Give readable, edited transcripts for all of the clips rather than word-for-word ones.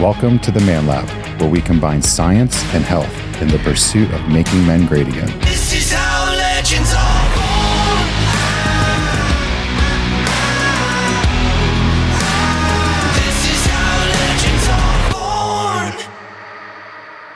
Welcome to the ManLab, where we combine science and health in the pursuit of making men great again. This is how legends are born. This is how legends are born.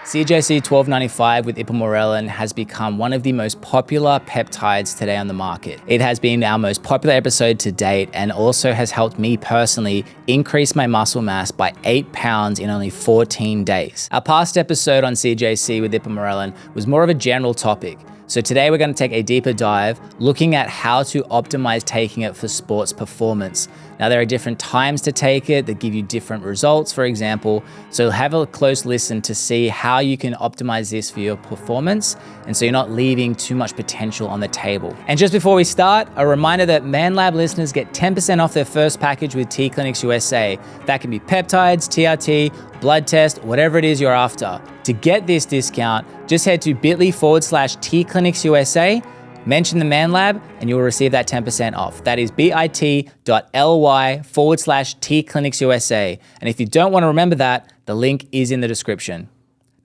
CJC1295 with Ipamorelin has become one of the most popular peptides today on the market. It has been our most popular episode to date and also has helped me personally increase my muscle mass by 8 pounds in only 14 days. Our past episode on CJC with Ipamorelin was more of a general topic. So today we're going to take a deeper dive looking at how to optimize taking it for sports performance. Now there are different times to take it that give you different results, for example. So have a close listen to see how you can optimize this for your performance and so you're not leaving too much potential on the table. And just before we start, a reminder that ManLab listeners get 10% off their first package with T Clinics USA. That can be peptides, TRT, blood test, whatever it is you're after. To get this discount, just head to bit.ly/T Clinics USA, mention the ManLab, and you'll receive that 10% off. That is bit.ly/T Clinics USA. And if you don't want to remember that, the link is in the description.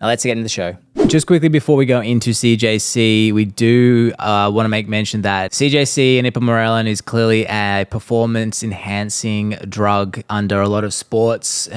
Now let's get into the show. Just quickly before we go into CJC, we do want to make mention that CJC and Ipamorelin is clearly a performance-enhancing drug under a lot of sports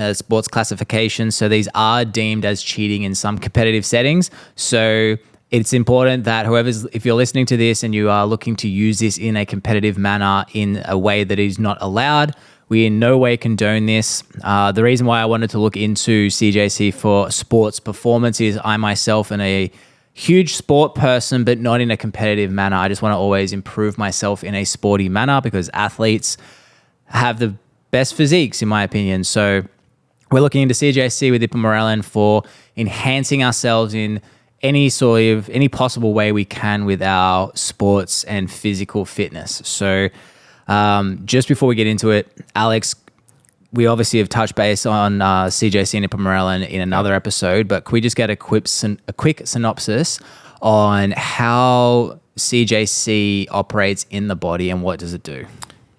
classifications. So these are deemed as cheating in some competitive settings. So it's important that if you're listening to this and you are looking to use this in a competitive manner in a way that is not allowed, we in no way condone this. The reason why I wanted to look into CJC for sports performance is I myself am a huge sport person, but not in a competitive manner. I just want to always improve myself in a sporty manner because athletes have the best physiques, in my opinion. So we're looking into CJC with Ipamorelin for enhancing ourselves in any possible way we can with our sports and physical fitness. So just before we get into it, Alex, we obviously have touched base on CJC and Ipamorelin in another episode, but could we just get a quick synopsis on how CJC operates in the body and what does it do?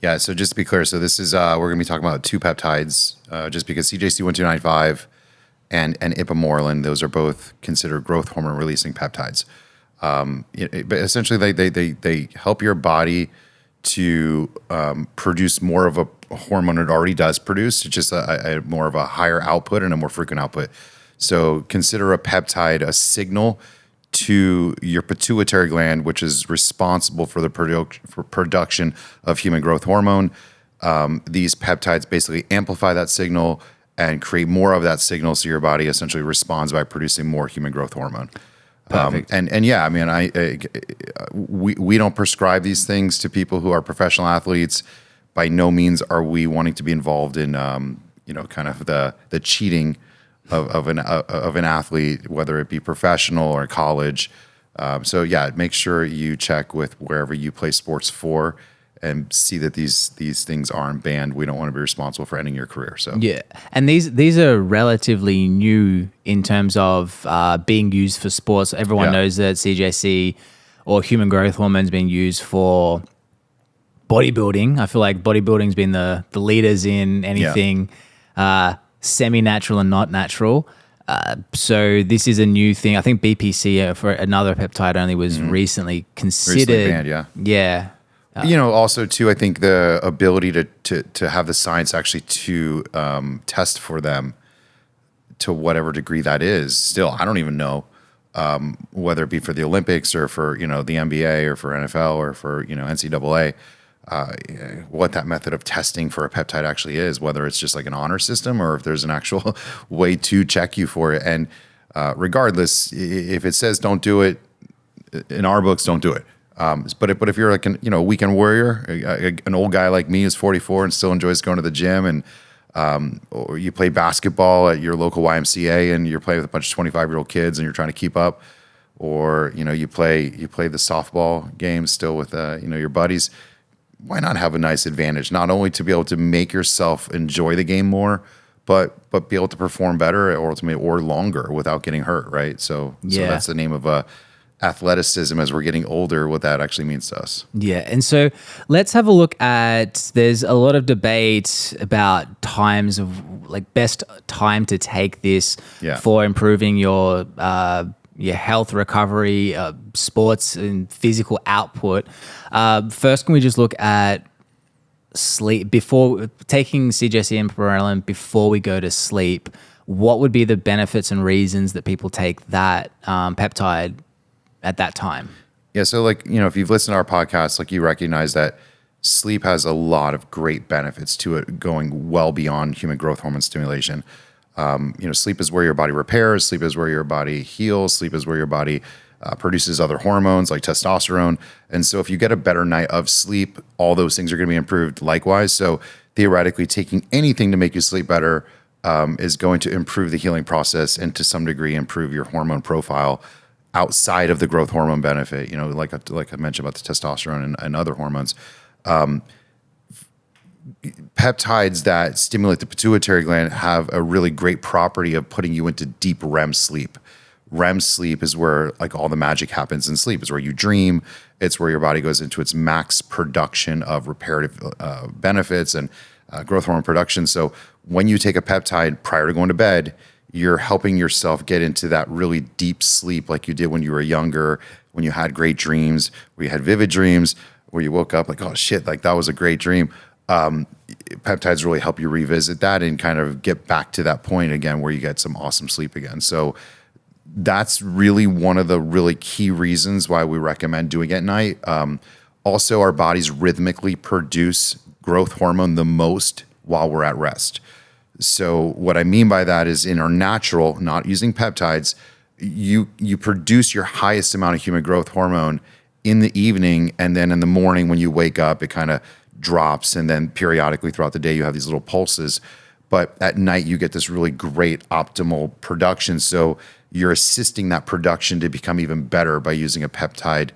Yeah, so just to be clear, so this is, we're going to be talking about two peptides, just because CJC1295 and Ipamorelin, those are both considered growth hormone releasing peptides. But essentially they help your body to produce more of a hormone it already does produce. It's just a more of a higher output and a more frequent output. So consider a peptide a signal to your pituitary gland, which is responsible for the production of human growth hormone. These peptides basically amplify that signal and create more of that signal, so your body essentially responds by producing more human growth hormone. Perfect. And yeah, I mean, we don't prescribe these things to people who are professional athletes. By no means are we wanting to be involved in, kind of the cheating of an athlete, whether it be professional or college. So yeah, make sure you check with wherever you play sports for and see that these things aren't banned. We don't want to be responsible for ending your career. So yeah, and these are relatively new in terms of being used for sports. Everyone knows that CJC or human growth hormone is being used for bodybuilding. I feel like bodybuilding's been the leaders in anything semi-natural and not natural. So this is a new thing. I think BPC for another peptide only was recently considered. Recently banned, yeah. Also too, I think the ability to have the science actually to test for them to whatever degree that is. Still, I don't even know whether it be for the Olympics or for the NBA or for NFL or for NCAA, what that method of testing for a peptide actually is. Whether it's just like an honor system or if there's an actual way to check you for it. And regardless, if it says don't do it, in our books, don't do it. But if you're like a weekend warrior, an old guy like me who's 44 and still enjoys going to the gym, and or you play basketball at your local YMCA and you're playing with a bunch of 25-year-old kids and you're trying to keep up, or you play the softball games still with your buddies, why not have a nice advantage? Not only to be able to make yourself enjoy the game more, but be able to perform better or ultimately or longer without getting hurt, right? So that's the name of athleticism as we're getting older, what that actually means to us. Yeah. And so let's have a look at, there's a lot of debate about times of like best time to take this for improving your health recovery, sports and physical output. First, can we just look at sleep before taking CJC Ipamorelin before we go to sleep? What would be the benefits and reasons that people take that peptide at that time? Yeah. So like, if you've listened to our podcast, like you recognize that sleep has a lot of great benefits to it, going well beyond human growth hormone stimulation. Sleep is where your body repairs. Sleep is where your body heals. Sleep is where your body produces other hormones like testosterone. And so if you get a better night of sleep, all those things are going to be improved likewise. So theoretically, taking anything to make you sleep better is going to improve the healing process and to some degree improve your hormone profile outside of the growth hormone benefit, like I mentioned about the testosterone and other hormones. Peptides that stimulate the pituitary gland have a really great property of putting you into deep REM sleep. REM sleep is where like all the magic happens in sleep. It's where you dream. It's where your body goes into its max production of reparative benefits and growth hormone production. So when you take a peptide prior to going to bed, you're helping yourself get into that really deep sleep like you did when you were younger, when you had great dreams, where you had vivid dreams, where you woke up like, oh shit, like that was a great dream. Peptides really help you revisit that and kind of get back to that point again where you get some awesome sleep again. So that's really one of the really key reasons why we recommend doing it at night. Also, our bodies rhythmically produce growth hormone the most while we're at rest. So what I mean by that is in our natural, not using peptides, you produce your highest amount of human growth hormone in the evening, and then in the morning when you wake up, it kind of drops, and then periodically throughout the day you have these little pulses. But at night you get this really great optimal production. So you're assisting that production to become even better by using a peptide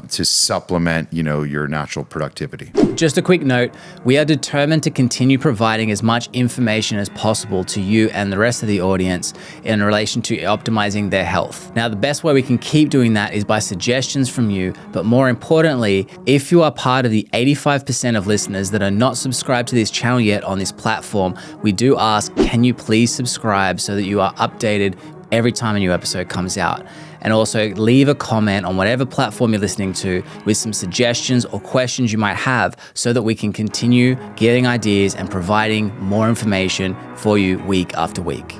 to supplement, your natural productivity. Just a quick note, we are determined to continue providing as much information as possible to you and the rest of the audience in relation to optimizing their health. Now, the best way we can keep doing that is by suggestions from you, but more importantly, if you are part of the 85% of listeners that are not subscribed to this channel yet on this platform, we do ask, can you please subscribe so that you are updated every time a new episode comes out? And also leave a comment on whatever platform you're listening to with some suggestions or questions you might have so that we can continue getting ideas and providing more information for you week after week.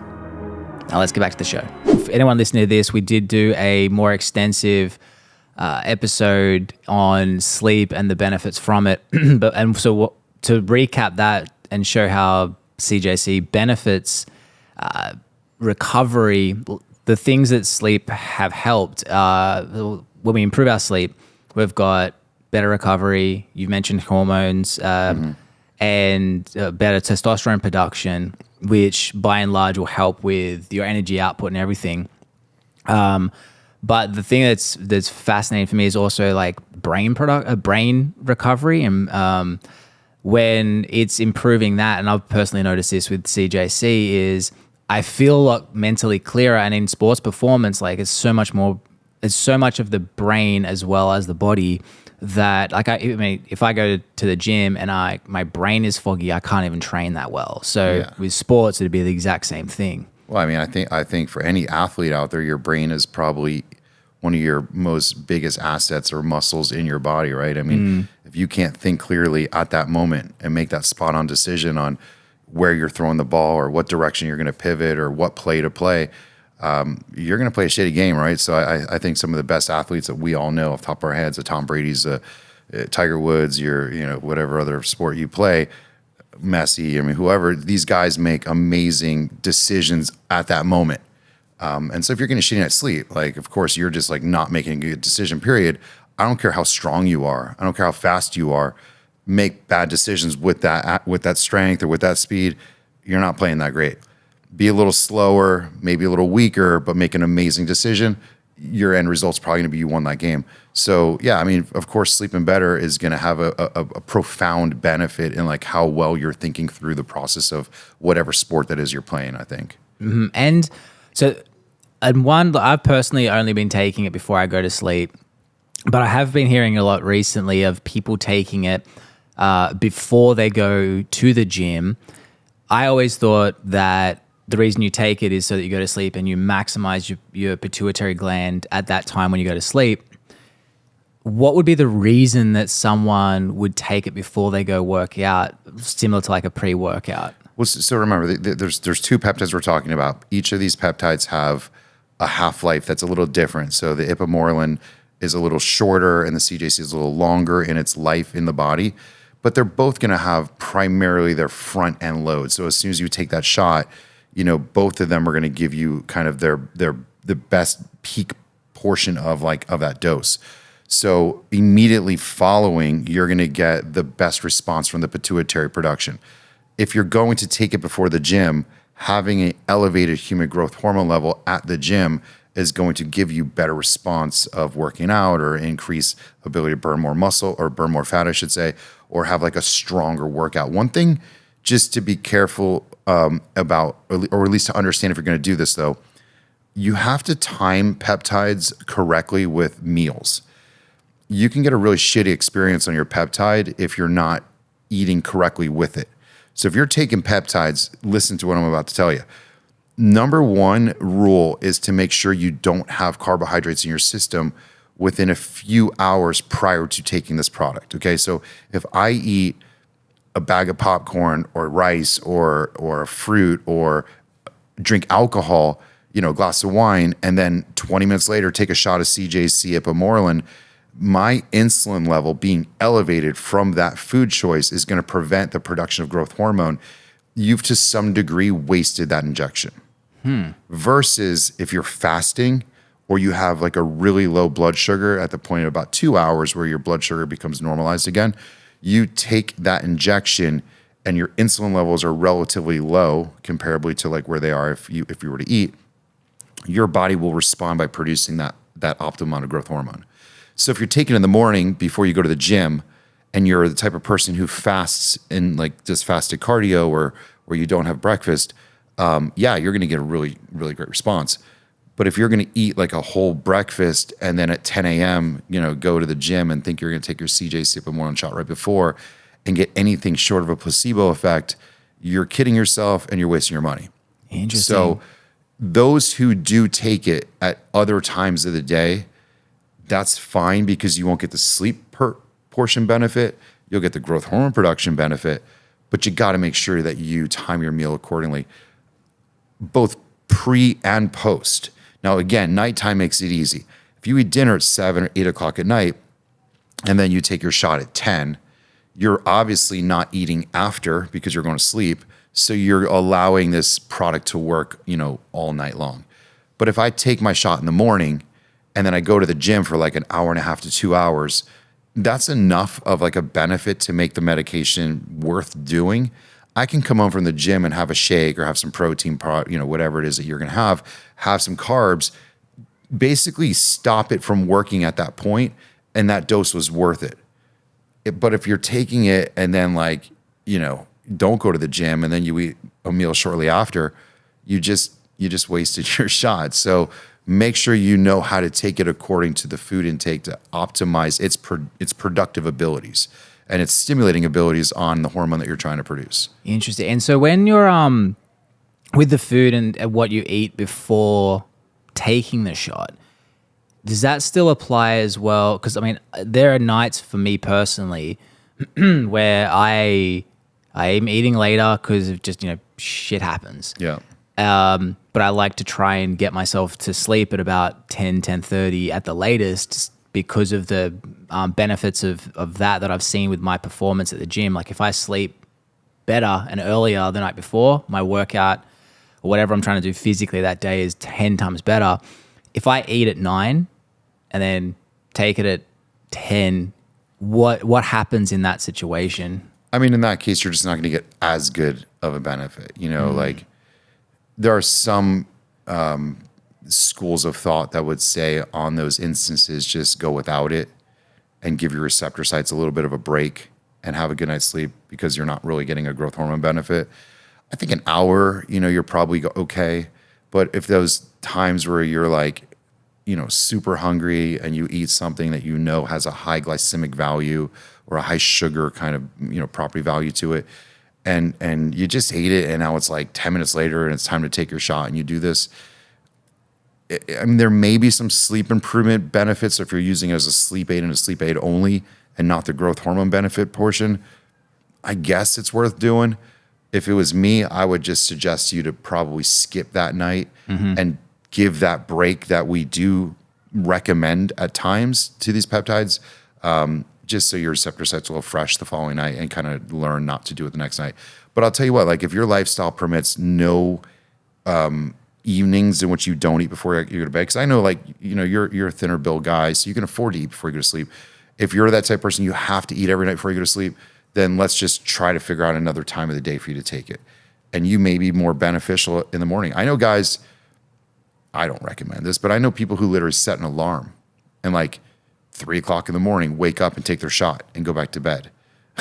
Now let's get back to the show. For anyone listening to this, we did do a more extensive episode on sleep and the benefits from it. So to recap that and show how CJC benefits recovery, the things that sleep have helped, when we improve our sleep, we've got better recovery. You've mentioned hormones and better testosterone production, which by and large will help with your energy output and everything. But the thing that's fascinating for me is also like brain recovery, and when it's improving that, and I've personally noticed this with CJC, is I feel like mentally clearer, and in sports performance, like it's so much of the brain as well as the body that like if I go to the gym and my brain is foggy, I can't even train that well. So with sports, it'd be the exact same thing. Well, I mean, I think for any athlete out there, your brain is probably one of your most biggest assets or muscles in your body, right? I mean, if you can't think clearly at that moment and make that spot on decision on where you're throwing the ball or what direction you're going to pivot or what play to play, you're going to play a shitty game, right? So I think some of the best athletes that we all know off the top of our heads, Tom Brady's, Tiger Woods, whatever other sport you play, Messi, I mean, whoever, these guys make amazing decisions at that moment. And so if you're getting shitty night's sleep, like, of course, you're just like not making a good decision, period. I don't care how strong you are. I don't care how fast you are. Make bad decisions with that strength or with that speed, you're not playing that great. Be a little slower, maybe a little weaker, but make an amazing decision. Your end result's probably going to be you won that game. So yeah, I mean, of course, sleeping better is going to have a profound benefit in like how well you're thinking through the process of whatever sport that is you're playing, I think. Mm-hmm. And so And one, I've personally only been taking it before I go to sleep, but I have been hearing a lot recently of people taking it before they go to the gym. I always thought that the reason you take it is so that you go to sleep and you maximize your pituitary gland at that time when you go to sleep. What would be the reason that someone would take it before they go work out, similar to like a pre-workout? Well, so remember, there's two peptides we're talking about. Each of these peptides have a half-life that's a little different. So the Ipamorelin is a little shorter and the CJC is a little longer in its life in the body. But they're both going to have primarily their front end load. So as soon as you take that shot, both of them are going to give you kind of the best peak portion of that dose. So immediately following, you're going to get the best response from the pituitary production. If you're going to take it before the gym, having an elevated human growth hormone level at the gym is going to give you better response of working out or increase ability to burn more muscle or burn more fat, I should say, or have like a stronger workout. One thing just to be careful about, or at least to understand if you're going to do this though, you have to time peptides correctly with meals. You can get a really shitty experience on your peptide if you're not eating correctly with it. So if you're taking peptides, listen to what I'm about to tell you. Number one rule is to make sure you don't have carbohydrates in your system within a few hours prior to taking this product. Okay, so if I eat a bag of popcorn or rice or a fruit or drink alcohol, a glass of wine, and then 20 minutes later take a shot of CJC Ipamorelin, my insulin level being elevated from that food choice is going to prevent the production of growth hormone. You've to some degree wasted that injection. Versus if you're fasting or you have like a really low blood sugar at the point of about 2 hours where your blood sugar becomes normalized again, you take that injection and your insulin levels are relatively low comparably to like where they are if you were to eat, your body will respond by producing that optimal amount of growth hormone. So if you're taking it in the morning before you go to the gym and you're the type of person who fasts in like just fasted cardio or you don't have breakfast, you're going to get a really, really great response. But if you're going to eat like a whole breakfast and then at 10 a.m., go to the gym and think you're going to take your CJC Ipamorelin shot right before and get anything short of a placebo effect, you're kidding yourself and you're wasting your money. Interesting. So those who do take it at other times of the day, that's fine because you won't get the sleep portion benefit. You'll get the growth hormone production benefit, but you got to make sure that you time your meal accordingly, both pre and post. Now, again, nighttime makes it easy. If you eat dinner at 7 or 8 o'clock at night, and then you take your shot at 10, you're obviously not eating after because you're going to sleep. So you're allowing this product to work, all night long. But if I take my shot in the morning and then I go to the gym for like an hour and a half to 2 hours, that's enough of like a benefit to make the medication worth doing. I can come home from the gym and have a shake or have some protein, whatever it is that you're going to have some carbs, basically stop it from working at that point, and that dose was worth it. But if you're taking it and then don't go to the gym and then you eat a meal shortly after, you just wasted your shot. So make sure you know how to take it according to the food intake to optimize its productive abilities and its stimulating abilities on the hormone that you're trying to produce. Interesting. And so when you're with the food and what you eat before taking the shot, does that still apply as well? Because there are nights for me personally where I am eating later because of just shit happens. Yeah. But I like to try and get myself to sleep at about 10:30 at the latest because of the benefits of that I've seen with my performance at the gym. Like if I sleep better and earlier the night before, my workout or whatever I'm trying to do physically that day is 10 times better. If I eat at 9 and then take it at 10, what happens in that situation? In that case, you're just not going to get as good of a benefit. Like there are some schools of thought that would say on those instances, just go without it and give your receptor sites a little bit of a break and have a good night's sleep because you're not really getting a growth hormone benefit. I think an hour, you're probably okay. But if those times where you're like, super hungry and you eat something that has a high glycemic value or a high sugar kind of, property value to it. And you just ate it, and now it's like 10 minutes later and it's time to take your shot, and you do this. I mean, there may be some sleep improvement benefits if you're using it as a sleep aid and a sleep aid only and not the growth hormone benefit portion. I guess it's worth doing. If it was me, I would just suggest you to probably skip that night and give that break that we do recommend at times to these peptides, just so your receptor site's a little fresh the following night and kind of learn not to do it the next night. But I'll tell you what, like if your lifestyle permits no evenings in which you don't eat before you go to bed, because I know like, you're a thinner build guy, so you can afford to eat before you go to sleep. If you're that type of person, you have to eat every night before you go to sleep, then let's just try to figure out another time of the day for you to take it. And you may be more beneficial in the morning. I know guys, I don't recommend this, but I know people who literally set an alarm and like 3 o'clock in the morning, wake up and take their shot and go back to bed.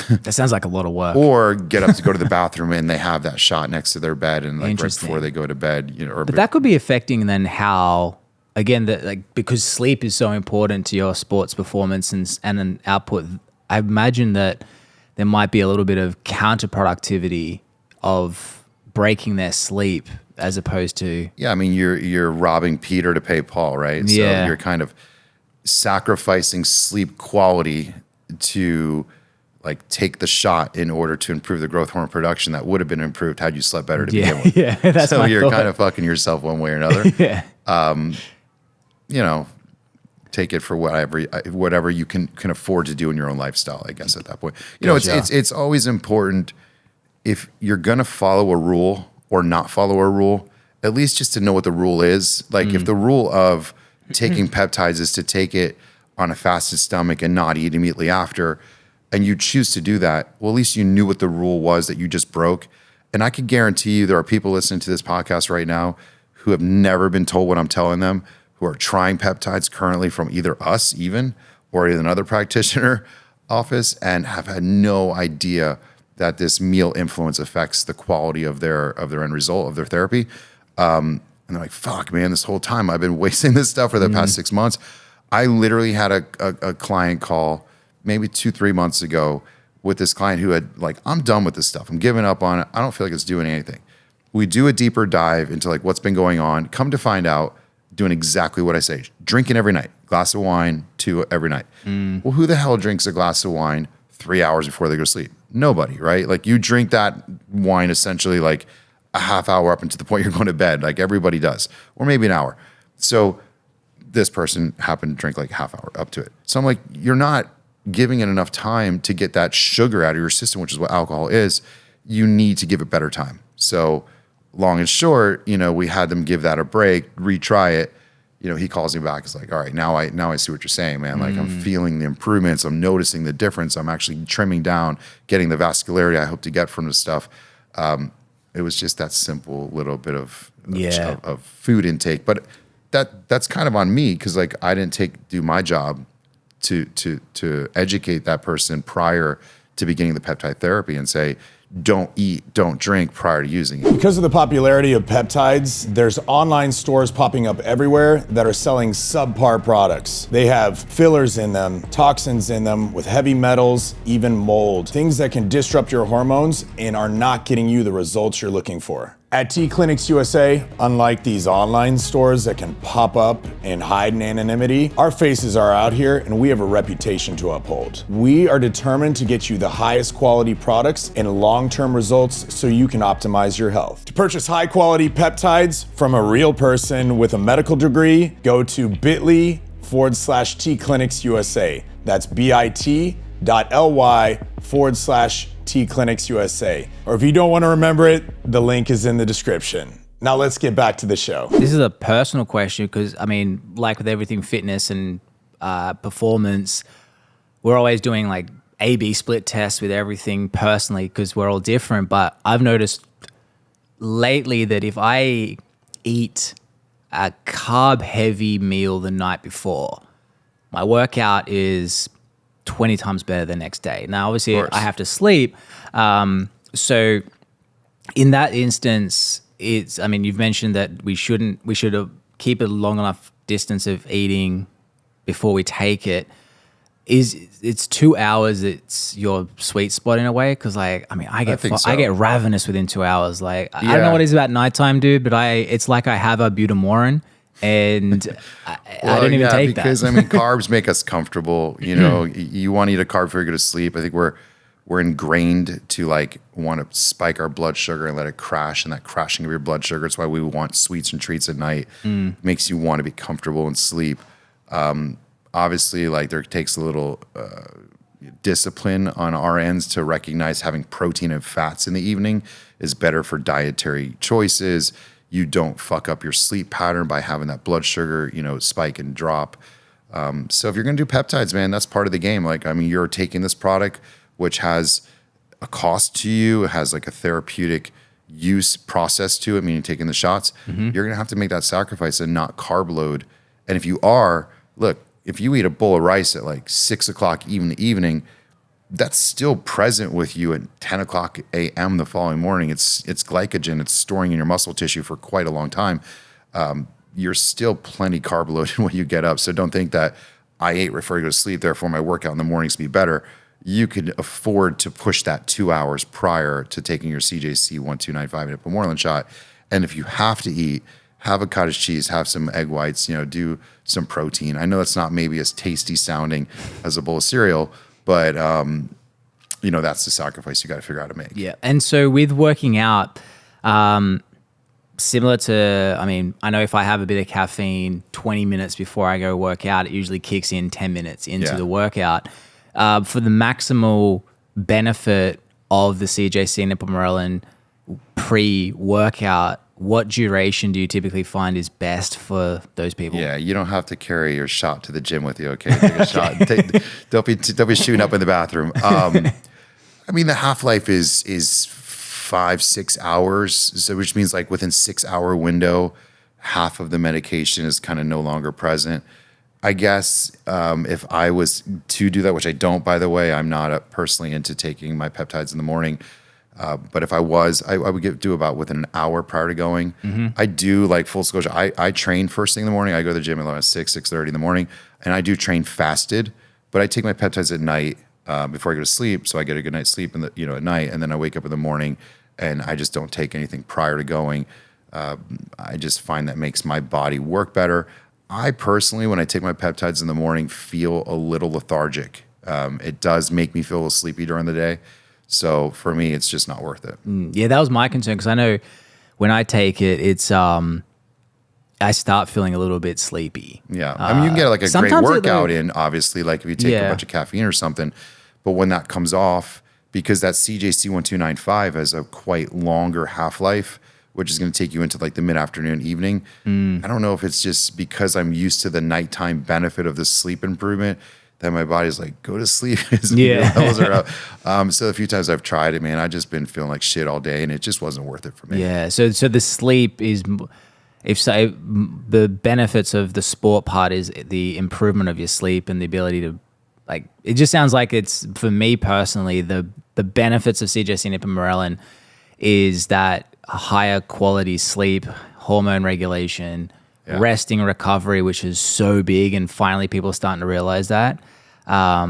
That sounds like a lot of work. Or get up to go to the bathroom and they have that shot next to their bed and like right before they go to bed. But that could be affecting then how, again, because sleep is so important to your sports performance and an output. I imagine that there might be a little bit of counterproductivity of breaking their sleep as opposed to. Yeah, I mean, you're robbing Peter to pay Paul, right? Yeah. So you're kind of sacrificing sleep quality to like take the shot in order to improve the growth hormone production that would have been improved had you slept better to begin with. Yeah, that's so my you're thought. kind of fucking yourself one way or another. Yeah. Take it for whatever you can afford to do in your own lifestyle, I guess at that point. It's always important if you're gonna follow a rule or not follow a rule, at least just to know what the rule is. Like if the rule of taking peptides is to take it on a fasted stomach and not eat immediately after, and you choose to do that, well, at least you knew what the rule was that you just broke. And I can guarantee you there are people listening to this podcast right now who have never been told what I'm telling them, who are trying peptides currently from either us even or another practitioner office and have had no idea that this meal influence affects the quality of their end result of their therapy. And they're like, fuck, man, this whole time I've been wasting this stuff for the past 6 months. I literally had a client call maybe 2-3 months ago with this client who had like, I'm done with this stuff. I'm giving up on it. I don't feel like it's doing anything. We do a deeper dive into like what's been going on. Come to find out, doing exactly what I say. Drinking every night, glass of wine, 2 every night. Well, who the hell drinks a glass of wine 3 hours before they go to sleep? Nobody, right? Like you drink that wine essentially like a half hour up into the point you're going to bed, like everybody does, or maybe an hour. So this person happened to drink like a half hour up to it. So I'm like, you're not giving it enough time to get that sugar out of your system, which is what alcohol is. You need to give it better time. So long and short, we had them give that a break, retry it. He calls me back. It's like, all right, now I see what you're saying, man. Like I'm feeling the improvements. I'm noticing the difference. I'm actually trimming down, getting the vascularity I hope to get from this stuff. It was just that simple little bit of food intake. But that's kind of on me because like I didn't do my job to educate that person prior to beginning the peptide therapy and say, don't eat, don't drink prior to using it. Because of the popularity of peptides, there's online stores popping up everywhere that are selling subpar products. They have fillers in them, toxins in them, with heavy metals, even mold. Things that can disrupt your hormones and are not getting you the results you're looking for. At T-Clinics USA, unlike these online stores that can pop up and hide in anonymity, our faces are out here and we have a reputation to uphold. We are determined to get you the highest quality products and long-term results so you can optimize your health. To purchase high-quality peptides from a real person with a medical degree, go to bit.ly/T-Clinics USA. That's bit.ly/T-Clinics USA. Or if you don't want to remember it, the link is in the description. Now let's get back to the show. This is a personal question because, I mean, like with everything fitness and performance, we're always doing like A/B split tests with everything personally because we're all different. But I've noticed lately that if I eat a carb-heavy meal the night before, my workout is 20 times better the next day. Now, obviously, I have to sleep. So in that instance, you've mentioned that we should keep a long enough distance of eating before we take it, it's 2 hours. It's your sweet spot in a way. Cause like, I mean, I get ravenous within 2 hours. Like, I don't know what it is about nighttime, dude, but it's like I have a Ipamorelin and I don't even take that. Because I mean, carbs make us comfortable. You know, you want to eat a carb before you go to sleep. I think we're ingrained to like want to spike our blood sugar and let it crash, and that crashing of your blood sugar. It's why we want sweets and treats at night. Makes you want to be comfortable and sleep. Obviously, like there takes a little discipline on our ends to recognize having protein and fats in the evening is better for dietary choices. You don't fuck up your sleep pattern by having that blood sugar, spike and drop. So if you're going to do peptides, man, that's part of the game. Like, I mean, you're taking this product, which has a cost to you, it has like a therapeutic use process to it, meaning taking the shots. You're going to have to make that sacrifice and not carb load. And if you are, look, if you eat a bowl of rice at like 6 o'clock even the evening, that's still present with you at 10 o'clock a.m. the following morning. It's glycogen. It's storing in your muscle tissue for quite a long time. You're still plenty carb loaded when you get up. So don't think that I ate before I go to sleep, therefore my workout in the mornings be better. You could afford to push that 2 hours prior to taking your CJC1295 Ipamorelin shot. And if you have to eat, have a cottage cheese, have some egg whites, do some protein. I know that's not maybe as tasty sounding as a bowl of cereal, but that's the sacrifice you got to figure out how to make. Yeah. And so with working out, similar to, I mean, I know if I have a bit of caffeine 20 minutes before I go work out, it usually kicks in 10 minutes into the workout. For the maximal benefit of the CJC and Ipamorelin pre-workout, what duration do you typically find is best for those people? Yeah, you don't have to carry your shot to the gym with you, okay? Take a shot. Don't be shooting up in the bathroom. I mean, the half-life is 5-6 hours, so which means like within 6 hour window, half of the medication is kind of no longer present. I guess if I was to do that, which I don't, by the way, I'm not personally into taking my peptides in the morning. But if I was, I would do about within an hour prior to going. I do, like, full disclosure, I train first thing in the morning. I go to the gym at around 6:30 in the morning, and I do train fasted, but I take my peptides at night before I go to sleep, so I get a good night's sleep at night, and then I wake up in the morning, and I just don't take anything prior to going. I just find that makes my body work better. I personally, when I take my peptides in the morning, feel a little lethargic. It does make me feel a little sleepy during the day. So for me, it's just not worth it. Yeah, that was my concern, because I know when I take it, it's I start feeling a little bit sleepy. Yeah, I mean, you can get like a great workout in, obviously, like if you take a bunch of caffeine or something. But when that comes off, because that CJC1295 has a quite longer half-life, which is going to take you into like the mid-afternoon, evening. I don't know if it's just because I'm used to the nighttime benefit of the sleep improvement that my body's like, go to sleep. Your levels are up. So a few times I've tried it, man, I've just been feeling like shit all day, and it just wasn't worth it for me. Yeah. So the sleep is, the benefits of the sport part is the improvement of your sleep and the ability to, like, it just sounds like it's, for me personally, the benefits of CJC and Ipamorelin is that higher quality sleep, hormone regulation, resting recovery, which is so big, and finally people are starting to realize that. I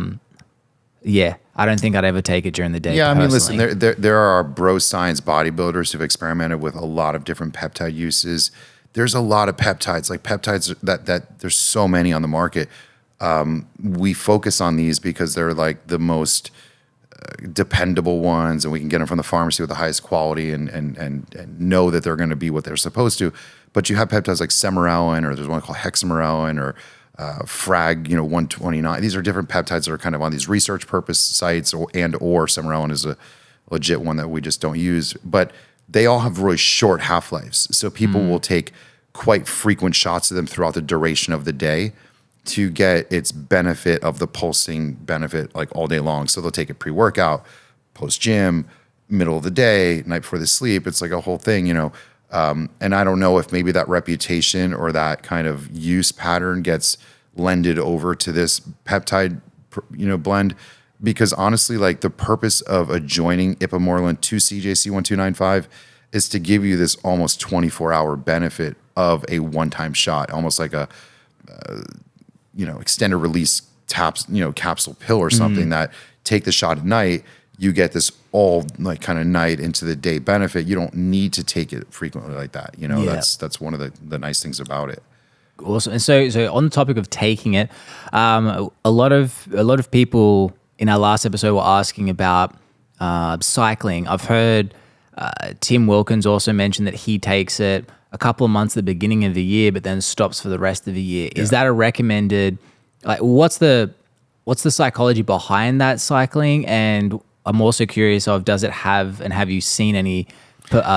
don't think I'd ever take it during the day. Yeah, personally. I mean, listen, there are bro science bodybuilders who've experimented with a lot of different peptide uses. There's a lot of peptides, like peptides that there's so many on the market. We focus on these because they're like the most dependable ones, and we can get them from the pharmacy with the highest quality and know that they're going to be what they're supposed to. But you have peptides like semirelin, or there's one called hexamerelin, or frag 129. These are different peptides that are kind of on these research purpose sites, or semirelin is a legit one that we just don't use. But they all have really short half-lives. So people will take quite frequent shots of them throughout the duration of the day to get its benefit of the pulsing benefit like all day long. So they'll take it pre-workout, post-gym, middle of the day, night before they sleep. It's like a whole thing, and I don't know if maybe that reputation or that kind of use pattern gets lended over to this peptide, blend, because honestly, like the purpose of adjoining Ipamorelin to CJC1295 is to give you this almost 24-hour benefit of a one-time shot, almost like a extended release capsule pill or something that take the shot at night. You get this all like kind of night into the day benefit. You don't need to take it frequently like that. That's one of the nice things about it. Awesome. And so on the topic of taking it, a lot of people in our last episode were asking about cycling. I've heard Tim Wilkins also mention that he takes it a couple of months at the beginning of the year, but then stops for the rest of the year. Yeah. Is that a recommended? Like, what's the psychology behind that cycling? And I'm also curious of, does it have, and have you seen any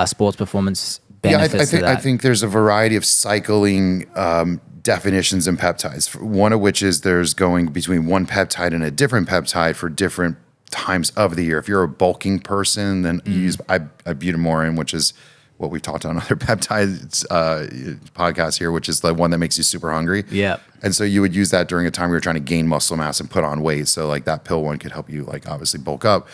sports performance benefits to that? I think there's a variety of cycling definitions in peptides. One of which is there's going between one peptide and a different peptide for different times of the year. If you're a bulking person, then you use Ipamorelin, which is what we've talked on other peptides podcasts here, which is the one that makes you super hungry. Yeah. And so you would use that during a time where you're trying to gain muscle mass and put on weight. So like that pill one could help you like obviously bulk up.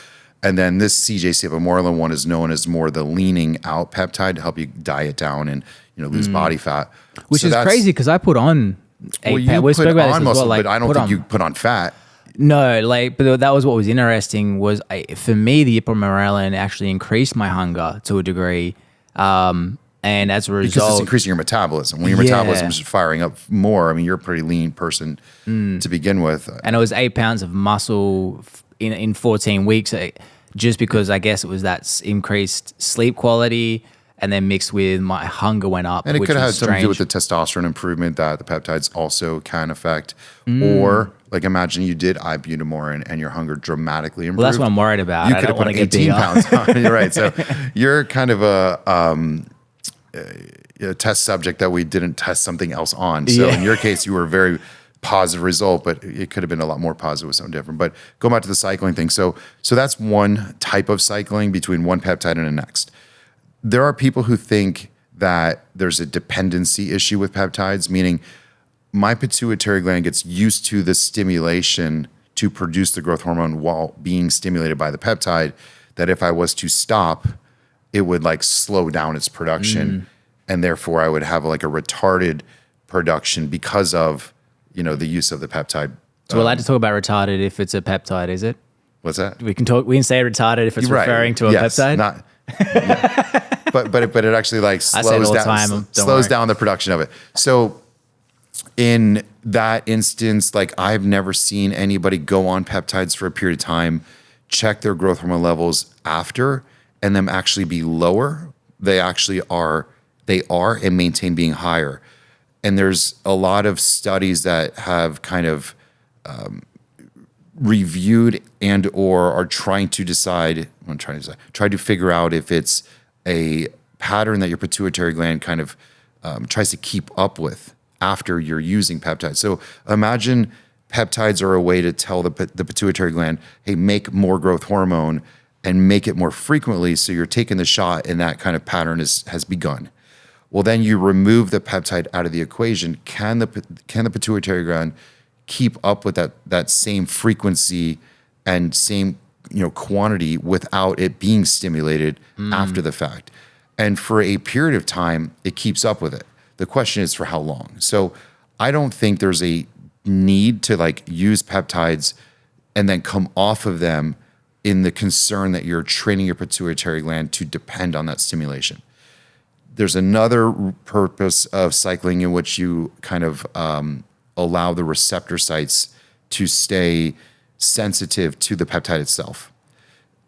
And then this CJC Ipamorelin one is known as more the leaning out peptide to help you diet down and lose body fat. Which is crazy because I put on we spoke about on muscle, but I don't think you put on fat. No, but that was what was interesting was for me, the Ipamorelin actually increased my hunger to a degree. And as a result, because it's increasing your metabolism. When your metabolism is firing up more, I mean, you're a pretty lean person to begin with. And it was 8 pounds of muscle in 14 weeks, just because I guess it was that increased sleep quality, and then mixed with my hunger went up. And it which could have was something to do strange. with the testosterone improvement that the peptides also can affect. Or like imagine you did Ipamorelin and your hunger dramatically improved. Well, that's what I'm worried about. You I could have don't put want to 18 get pounds on. You're right. So you're kind of a test subject that we didn't test something else on. So in your case, you were a very positive result, but it could have been a lot more positive with something different. But go back to the cycling thing. So that's one type of cycling between one peptide and the next. There are people who think that there's a dependency issue with peptides, meaning my pituitary gland gets used to the stimulation to produce the growth hormone while being stimulated by the peptide, that if I was to stop, it would like slow down its production. And therefore I would have like a retarded production because of, the use of the peptide. So we're allowed to talk about retarded if it's a peptide, is it? What's that? We can say retarded if it's referring to a peptide. But it actually like slows down the production of it. So in that instance, like I've never seen anybody go on peptides for a period of time, check their growth hormone levels after, and them actually be lower. They actually are and maintain being higher. And there's a lot of studies that have kind of reviewed and or are trying to try to figure out if it's a pattern that your pituitary gland kind of tries to keep up with after you're using peptides. So imagine peptides are a way to tell the pituitary gland, hey, make more growth hormone and make it more frequently, so you're taking the shot and that kind of pattern has begun. Well, then you remove the peptide out of the equation. Can the pituitary gland keep up with that same frequency and same quantity without it being stimulated after the fact? And for a period of time, it keeps up with it. The question is for how long? So I don't think there's a need to like use peptides and then come off of them in the concern that you're training your pituitary gland to depend on that stimulation. There's another purpose of cycling in which you kind of allow the receptor sites to stay sensitive to the peptide itself.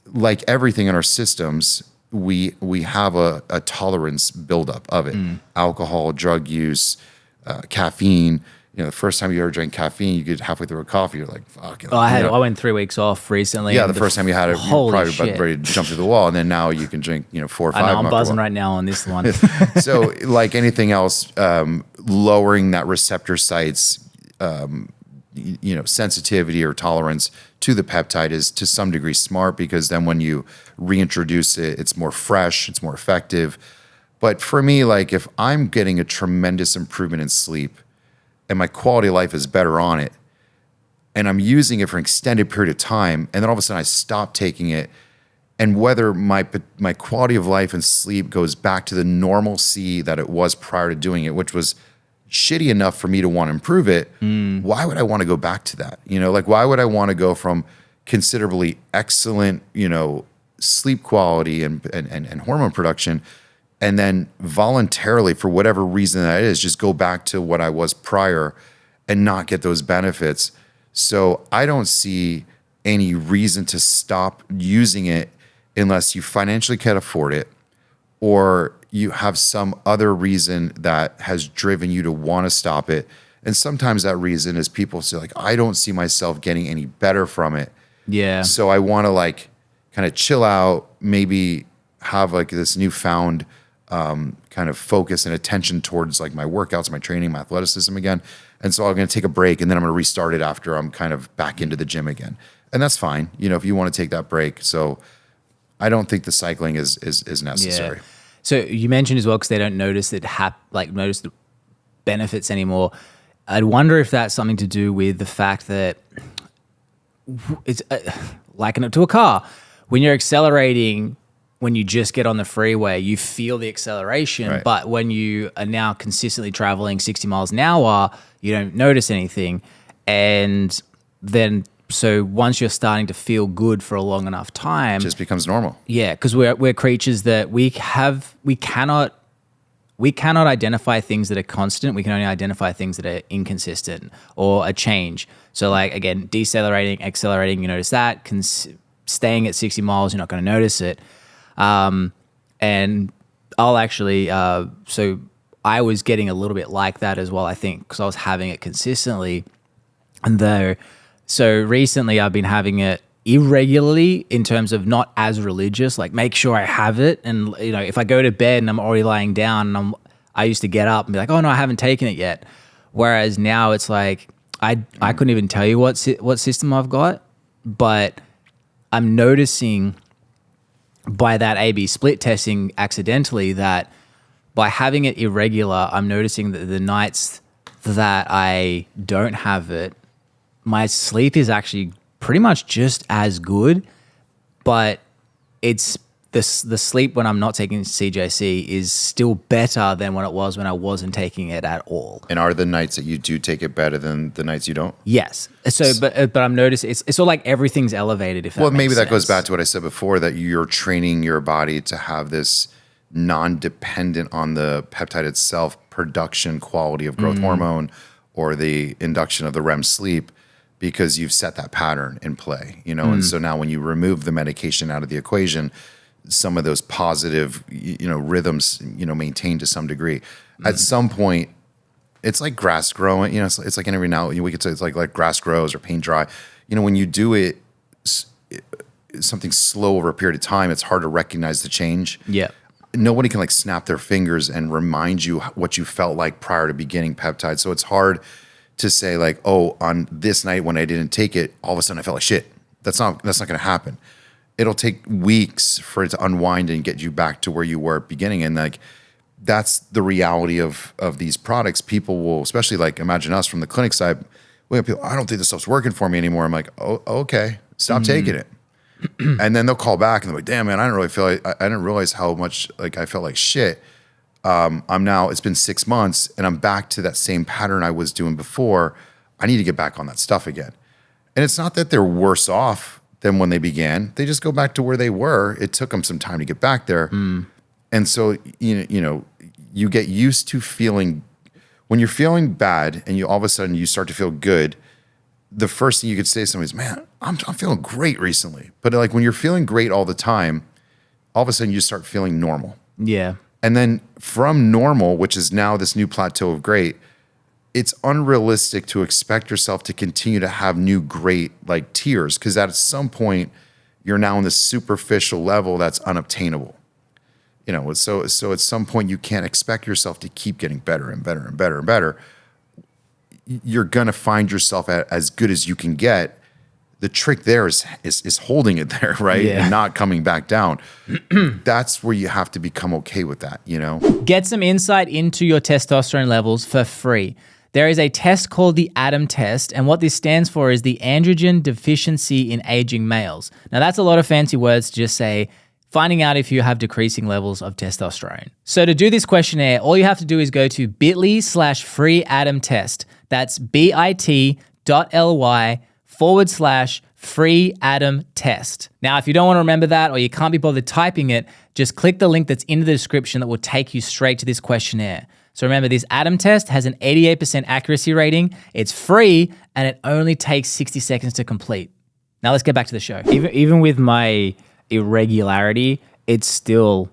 Like everything in our systems, we have a tolerance buildup of it. Alcohol, drug use, caffeine. The first time you ever drank caffeine, you get halfway through a coffee, you're like, fuck. I went 3 weeks off recently. Yeah, the first time you had it, you were probably about ready to jump through the wall. And then now you can drink, 4 or 5. I know, I'm buzzing right now on this one. So like anything else, lowering that receptor sites, sensitivity or tolerance to the peptide is to some degree smart, because then when you reintroduce it, it's more fresh, it's more effective. But for me, like if I'm getting a tremendous improvement in sleep and my quality of life is better on it, and I'm using it for an extended period of time, and then all of a sudden I stop taking it, and whether my quality of life and sleep goes back to the normalcy that it was prior to doing it, which was shitty enough for me to want to improve it, why would I want to go back to that? Like why would I want to go from considerably excellent, sleep quality and hormone production, and then voluntarily, for whatever reason that is, just go back to what I was prior and not get those benefits? So I don't see any reason to stop using it unless you financially can't afford it, or you have some other reason that has driven you to want to stop it. And sometimes that reason is people say like, I don't see myself getting any better from it. Yeah. So I want to like kind of chill out, maybe have like this newfound kind of focus and attention towards like my workouts, my training, my athleticism again. And so I'm going to take a break, and then I'm going to restart it after I'm kind of back into the gym again. And that's fine, if you want to take that break. So I don't think the cycling is necessary. Yeah. So you mentioned as well, because they don't notice notice the benefits anymore. I'd wonder if that's something to do with the fact that it's liken it to a car. When you're accelerating, when you just get on the freeway, you feel the acceleration. Right. But when you are now consistently traveling 60 miles an hour, you don't notice anything. And then, so once you're starting to feel good for a long enough time, It just becomes normal. yeah, because we're creatures that we cannot identify things that are constant. We can only identify things that are inconsistent or a change. So like, again, decelerating, accelerating, you notice that. Staying at 60 miles, you're not going to notice it. And I'll actually, so I was getting a little bit like that as well, I think, because I was having it consistently. So recently I've been having it irregularly in terms of not as religious, like make sure I have it. And, if I go to bed and I'm already lying down and I used to get up and be like, oh no, I haven't taken it yet. Whereas now it's like, I couldn't even tell you what system I've got, but I'm noticing by that A/B split testing accidentally that by having it irregular, I'm noticing that the nights that I don't have it, my sleep is actually pretty much just as good, but it's the sleep when I'm not taking CJC is still better than when it was when I wasn't taking it at all. And are the nights that you do take it better than the nights you don't? Yes. So, but I'm noticing it's all like everything's elevated. If that Well, makes maybe that sense. goes back to what I said before, that you're training your body to have this non-dependent on the peptide itself production quality of growth hormone or the induction of the REM sleep, because you've set that pattern in play, And so now when you remove the medication out of the equation, some of those positive, rhythms, maintain to some degree. At some point, it's like grass growing, it's like in every now, we could say it's like grass grows or paint dry. When you do it, something slow over a period of time, it's hard to recognize the change. Yeah. Nobody can like snap their fingers and remind you what you felt like prior to beginning peptide. So it's hard to say like, oh, on this night when I didn't take it, all of a sudden I felt like shit. That's not going to happen. It'll take weeks for it to unwind and get you back to where you were at beginning. And like, that's the reality of these products. People will, especially like imagine us from the clinic side, we have people, I don't think this stuff's working for me anymore. I'm like, oh, okay, stop taking it. And then they'll call back and they're like, damn man, I didn't realize how much like I felt like shit. It's been 6 months and I'm back to that same pattern I was doing before. I need to get back on that stuff again. And it's not that they're worse off than when they began. They just go back to where they were. It took them some time to get back there. And so, you get used to feeling, when you're feeling bad and you all of a sudden you start to feel good, the first thing you could say to somebody is, man, I'm feeling great recently. But like when you're feeling great all the time, all of a sudden you start feeling normal. Yeah. And then from normal, which is now this new plateau of great, it's unrealistic to expect yourself to continue to have new great like tiers, because at some point you're now on this superficial level that's unobtainable. So at some point you can't expect yourself to keep getting better and better and better and better. You're gonna find yourself at as good as you can get. The trick there is holding it there, right? Yeah. And not coming back down. That's where you have to become okay with that, Get some insight into your testosterone levels for free. There is a test called the ADAM test, and what this stands for is the androgen deficiency in aging males. Now, that's a lot of fancy words to just say finding out if you have decreasing levels of testosterone. So to do this questionnaire, all you have to do is go to bit.ly/free ADAM test. That's bit.ly/free ADAM test. Now, if you don't want to remember that or you can't be bothered typing it, just click the link that's in the description that will take you straight to this questionnaire. So remember, this ADAM test has an 88% accuracy rating. It's free, and it only takes 60 seconds to complete. Now let's get back to the show. Even with my irregularity, it's still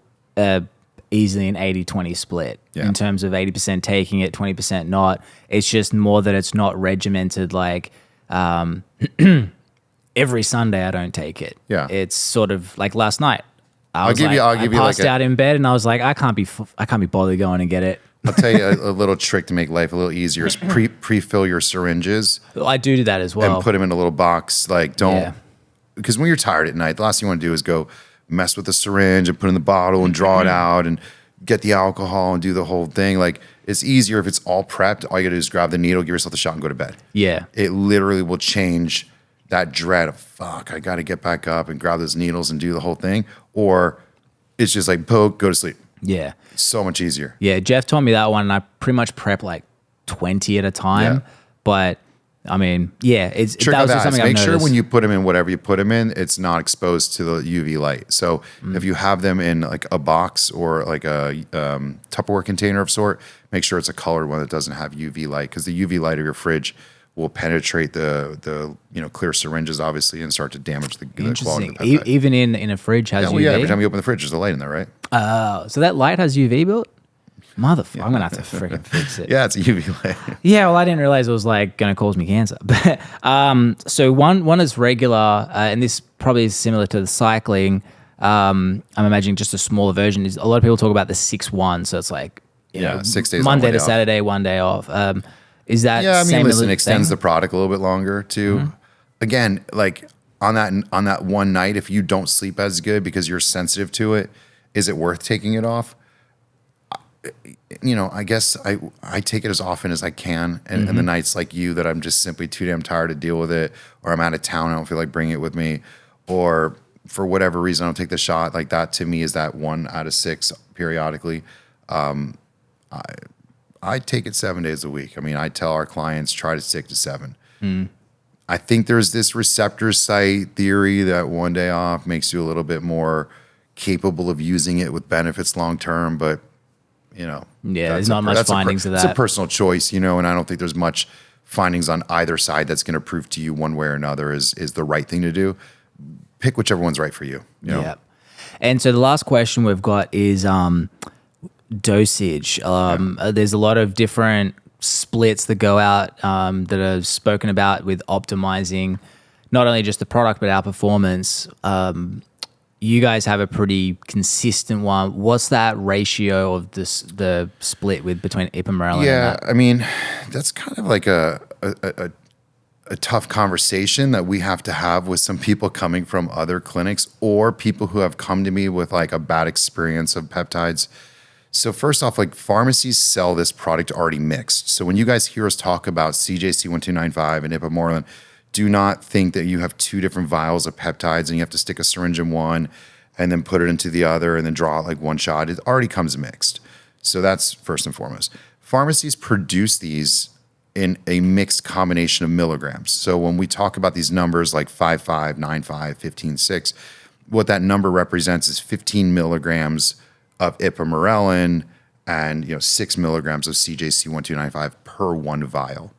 easily an 80-20 split in terms of 80% taking it, 20% not. It's just more that it's not regimented like every Sunday I don't take it. Yeah. It's sort of like last night. I'll give you I passed like out in bed and I was like, I can't be bothered going and get it. I'll tell you a little trick to make life a little easier is pre-fill your syringes. I do that as well. And put them in a little box. Like because when you're tired at night, the last thing you want to do is go mess with the syringe and put it in the bottle and draw it out and get the alcohol and do the whole thing. Like it's easier if it's all prepped. All you gotta do is grab the needle, give yourself the shot and go to bed. Yeah. It literally will change that dread of fuck, I gotta get back up and grab those needles and do the whole thing. Or it's just like poke, go to sleep. Yeah. It's so much easier. Yeah, Jeff told me that one, and I pretty much prep like 20 at a time. Yeah. But I mean, yeah, Trick that of was that just is something make I've sure noticed. when you put them in whatever you put them in, it's not exposed to the UV light. So if you have them in like a box or like a Tupperware container of sort, make sure it's a colored one that doesn't have UV light, because the UV light of your fridge will penetrate the clear syringes obviously and start to damage the quality Interesting. of the peptide. Even in a fridge has UV. Yeah, every time you open the fridge, there's a light in there, right? So that light has UV built? Motherfucker, I'm gonna have to freaking fix it. Yeah, it's a UV light. Yeah, well, I didn't realize it was like gonna cause me cancer. But so one is regular, and this probably is similar to the cycling. I'm imagining just a smaller version. Is a lot of people talk about the 6-1, so it's like 6 days on, Monday one to day off. Saturday, 1 day off. Is that listen, extends the product a little bit longer too. Again, like on that one night, if you don't sleep as good because you're sensitive to it, is it worth taking it off? I guess I take it as often as I can, and the nights like you that I'm just simply too damn tired to deal with it, or I'm out of town, I don't feel like bringing it with me, or for whatever reason I don't take the shot. Like that to me is that 1 out of 6 periodically. I take it 7 days a week. I mean, I tell our clients try to stick to 7. I think there's this receptor site theory that 1 day off makes you a little bit more capable of using it with benefits long term, but there's not much findings of that. It's a personal choice, and I don't think there's much findings on either side that's going to prove to you one way or another is the right thing to do. Pick whichever one's right for you. Yeah. And so the last question we've got is dosage. There's a lot of different splits that go out that are spoken about with optimizing not only just the product but our performance. You guys have a pretty consistent one. What's that ratio of the split between Ipamorelin? Yeah, and that? I mean, that's kind of like a tough conversation that we have to have with some people coming from other clinics or people who have come to me with like a bad experience of peptides. So first off, like pharmacies sell this product already mixed. So when you guys hear us talk about CJC1295 and Ipamorelin, do not think that you have 2 different vials of peptides and you have to stick a syringe in one and then put it into the other and then draw it like one shot. It already comes mixed. So that's first and foremost. Pharmacies produce these in a mixed combination of milligrams. So when we talk about these numbers like 5.5, 9.5, 15.6, what that number represents is 15 milligrams of Ipamorelin and 6 milligrams of CJC1295 per one vial.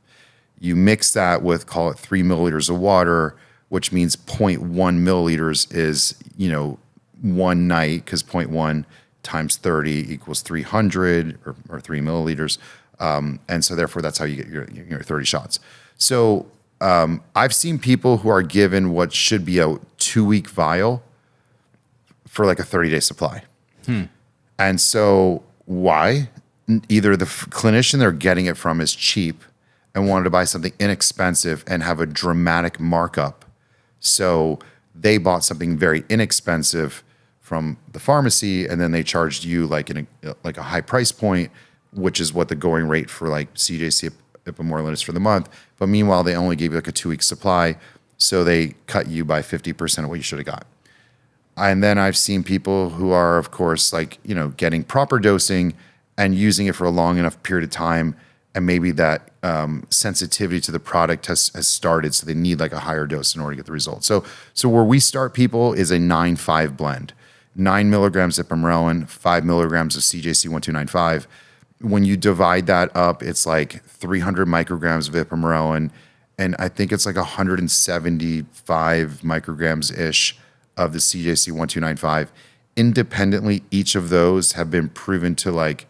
You mix that with, call it 3 milliliters of water, which means 0.1 milliliters is, one night, because 0.1 times 30 equals 300 or 3 milliliters. And so therefore that's how you get your 30 shots. So I've seen people who are given what should be a 2-week vial for like a 30-day supply. And so why? Either the clinician they're getting it from is cheap and wanted to buy something inexpensive and have a dramatic markup. So they bought something very inexpensive from the pharmacy, and then they charged you like a high price point, which is what the going rate for like CJC Ipamorelin is for the month. But meanwhile, they only gave you like a 2-week supply. So they cut you by 50% of what you should have got. And then I've seen people who are, of course, like, getting proper dosing and using it for a long enough period of time. And maybe that sensitivity to the product has started. So they need like a higher dose in order to get the result. So where we start people is a 9-5 blend. 9 milligrams Ipamorelin, 5 milligrams of CJC1295. When you divide that up, it's like 300 micrograms of Ipamorelin, and I think it's like 175 micrograms-ish of the CJC1295. Independently, each of those have been proven to like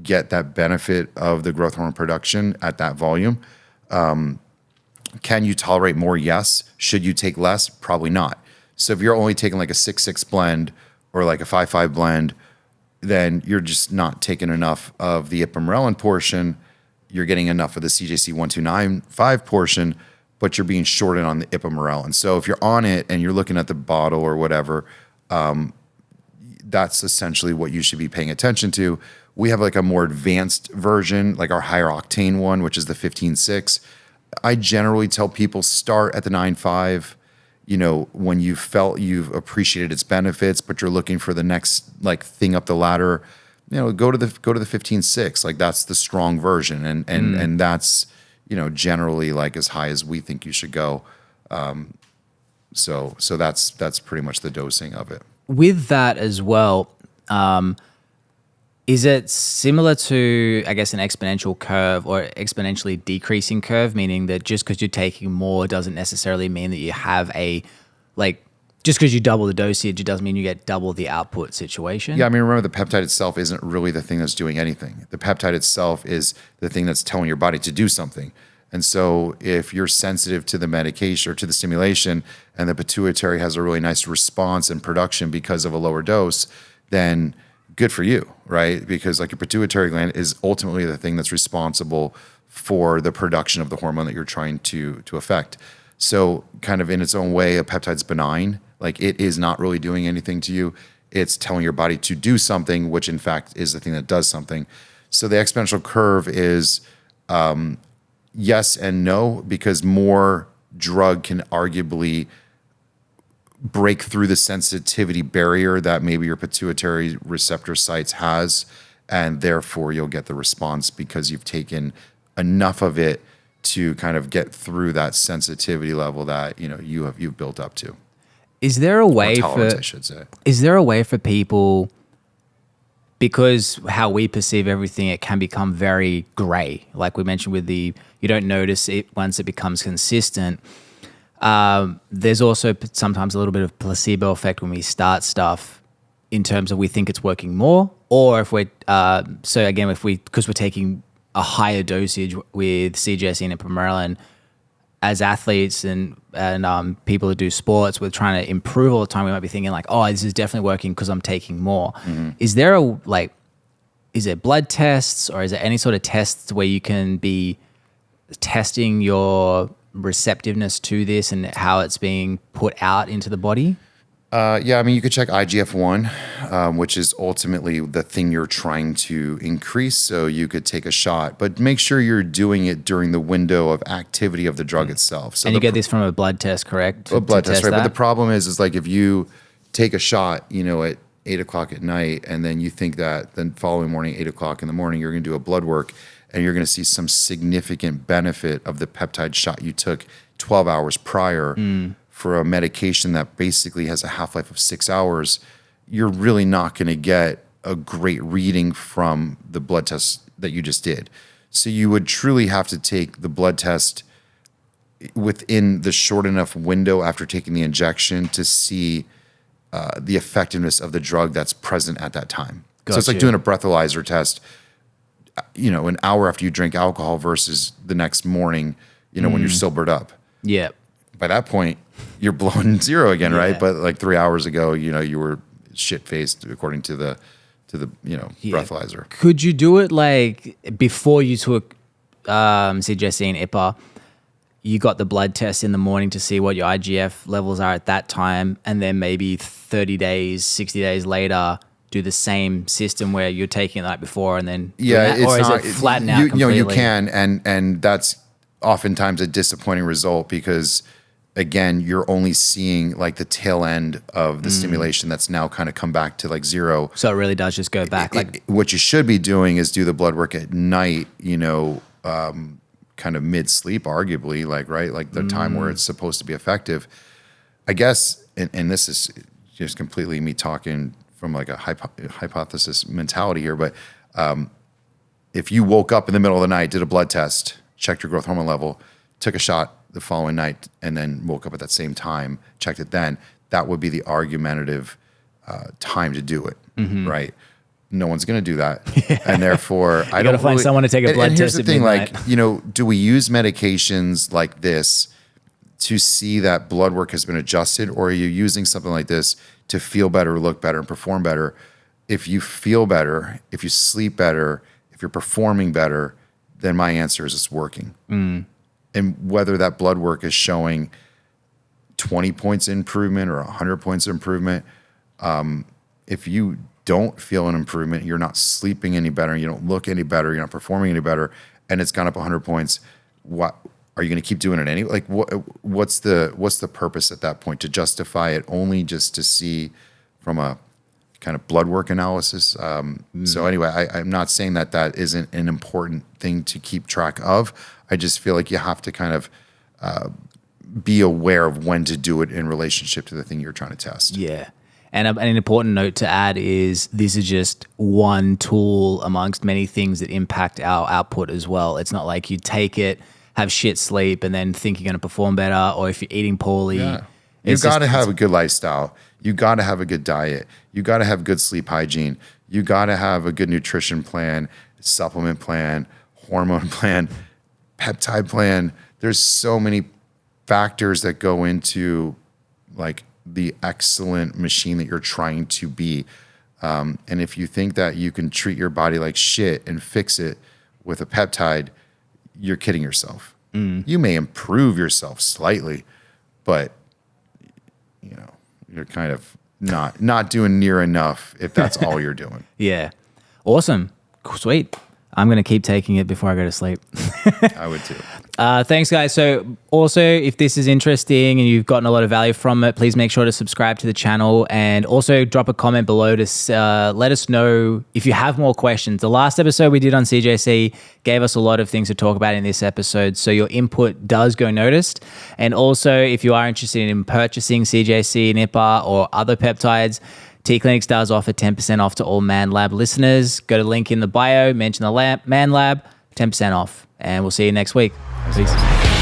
get that benefit of the growth hormone production at that volume. Can you tolerate more? Yes. Should you take less? Probably not. So if you're only taking like a 6-6 blend or like a 5-5 blend, then you're just not taking enough of the Ipamorelin portion. You're getting enough of the CJC1295 portion, but you're being shorted on the Ipamorelin. So if you're on it and you're looking at the bottle or whatever, that's essentially what you should be paying attention to. We have like a more advanced version, like our higher octane one, which is the 15.6. I generally tell people start at the 9.5. When you felt you've appreciated its benefits, but you're looking for the next like thing up the ladder, go to the 15.6. Like that's the strong version, and that's generally like as high as we think you should go. So that's pretty much the dosing of it. With that as well, is it similar to, I guess, an exponential curve or exponentially decreasing curve, meaning that just because you're taking more doesn't necessarily mean that you have just because you double the dosage, it doesn't mean you get double the output situation? Yeah, I mean, remember the peptide itself isn't really the thing that's doing anything. The peptide itself is the thing that's telling your body to do something. And so if you're sensitive to the medication or to the stimulation and the pituitary has a really nice response and production because of a lower dose, then good for you, right? Because like your pituitary gland is ultimately the thing that's responsible for the production of the hormone that you're trying to affect. So kind of in its own way, a peptide's benign. Like it is not really doing anything to you. It's telling your body to do something, which in fact is the thing that does something. So the exponential curve is yes and no, because more drug can arguably break through the sensitivity barrier that maybe your pituitary receptor sites has, and therefore you'll get the response because you've taken enough of it to kind of get through that sensitivity level that you've built up to. Is there a way tolerance, I should say. Is there a way for people, because how we perceive everything, it can become very gray. Like we mentioned with you don't notice it once it becomes consistent. There's also sometimes a little bit of placebo effect when we start stuff in terms of we think it's working more, or if we're, because we're taking a higher dosage with CJC and Ipamorelin as athletes and people who do sports, we're trying to improve all the time. We might be thinking like, oh, this is definitely working because I'm taking more. Mm-hmm. Is there is it blood tests or is there any sort of tests where you can be testing your receptiveness to this and how it's being put out into the body? Yeah, I mean, you could check IGF-1, which is ultimately the thing you're trying to increase. So you could take a shot, but make sure you're doing it during the window of activity of the drug itself. So and you get this from a blood test, correct? A blood test, right? But the problem is like if you take a shot, at 8 o'clock at night, and then you think that the following morning, 8 o'clock in the morning, you're going to do a blood work, and you're going to see some significant benefit of the peptide shot you took 12 hours prior. For a medication that basically has a half-life of 6 hours, you're really not going to get a great reading from the blood test that you just did. So you would truly have to take the blood test within the short enough window after taking the injection to see the effectiveness of the drug that's present at that time. So it's like doing a breathalyzer test, an hour after you drink alcohol versus the next morning, when you're sobered up. Yeah. By that point, you're blowing zero again, right? But like 3 hours ago, you were shit-faced according to the breathalyzer. Could you do it like before you took CJC and Ipa? You got the blood test in the morning to see what your IGF levels are at that time, and then maybe 30 days, 60 days later, do the same system where you're taking it the night before and then Yeah, doing that? Or it's is not. it flatten out you completely? know, you can, and that's oftentimes a disappointing result because, again, you're only seeing like the tail end of the stimulation that's now kind of come back to like zero. So it really does just go back. Like What you should be doing is do the blood work at night. You know, kind of mid sleep, arguably, like the time where it's supposed to be effective. I guess, and this is just completely me talking from like a hypothesis mentality here, but if you woke up in the middle of the night, did a blood test, checked your growth hormone level, took a shot the following night, and then woke up at that same time, checked it then, that would be the argumentative time to do it, right? No one's going to do that, and therefore I don't gotta find really, someone to take a blood and here's test the at thing, midnight. like, you know, do we use medications like this to see that blood work has been adjusted, or are you using something like this to feel better, look better, and perform better? If you feel better, if you sleep better, if you're performing better, then my answer is it's working. And whether that blood work is showing 20 points improvement or 100 points improvement, if you don't feel an improvement, you're not sleeping any better, you don't look any better, you're not performing any better, and it's gone up 100 points, what are you going to keep doing it anyway? Like, what's the purpose at that point? To justify it only just to see from a kind of blood work analysis? So anyway, I'm not saying that isn't an important thing to keep track of. I just feel like you have to kind of be aware of when to do it in relationship to the thing you're trying to test. Yeah. And an important note to add is this is just one tool amongst many things that impact our output as well. It's not like you take it, have shit sleep, and then think you're going to perform better, or if you're eating poorly. Yeah. You got to have a good lifestyle. You got to have a good diet. You got to have good sleep hygiene. You got to have a good nutrition plan, supplement plan, hormone plan, peptide plan. There's so many factors that go into like the excellent machine that you're trying to be. And if you think that you can treat your body like shit and fix it with a peptide, you're kidding yourself. You may improve yourself slightly, but you know, you're kind of not doing near enough if that's all you're doing. Yeah. Awesome. Sweet. I'm going to keep taking it before I go to sleep. I would too. Thanks, guys. So also, if this is interesting and you've gotten a lot of value from it, please make sure to subscribe to the channel and also drop a comment below to let us know if you have more questions. The last episode we did on CJC gave us a lot of things to talk about in this episode, so your input does go noticed. And also, if you are interested in purchasing CJC and Ipa or other peptides, T-Clinics does offer 10% off to all ManLab listeners. Go to the link in the bio, mention the ManLab, 10% off. And we'll see you next week. Peace.